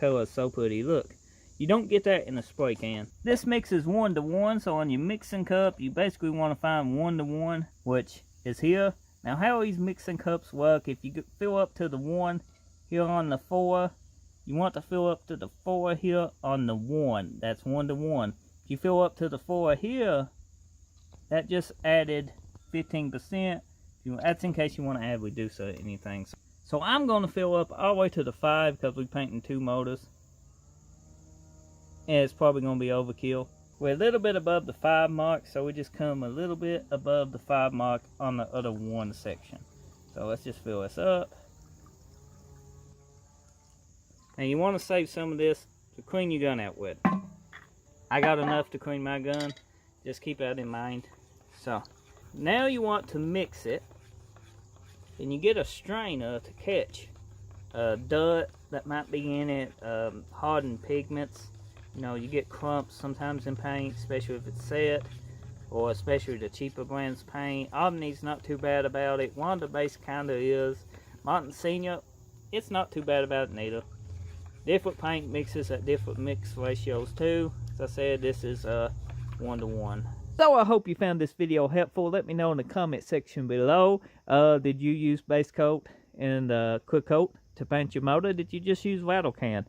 color is so pretty. Look, you don't get that in a spray can. This mix is 1-to-1, so on your mixing cup, you basically want to find 1-to-1, which is here. Now, how these mixing cups work, if you fill up to the 1 here on the 4, you want to fill up to the 4 here on the 1. That's 1-to-1. If you fill up to the 4 here, that just added 15%. That's in case you want to add reduce or anything. So I'm going to fill up all the way to the 5 because we're painting 2 motors. And it's probably going to be overkill. We're a little bit above the 5 mark, so we just come a little bit above the 5 mark on the other 1 section. So let's just fill this up. Now you want to save some of this to clean your gun out with. I got enough to clean my gun. Just keep that in mind. So now you want to mix it. And you get a strainer to catch dirt that might be in it, hardened pigments. You know, you get clumps sometimes in paint, especially if it's set, or especially the cheaper brands paint. Omni's not too bad about it. Wanda Base kinda is. Martin Senior, it's not too bad about it neither. Different paint mixes at different mix ratios too. As I said, this is 1-to-1. So I hope you found this video helpful. Let me know in the comment section below. Did you use base coat and quick coat to paint your motor? Did you just use rattle can?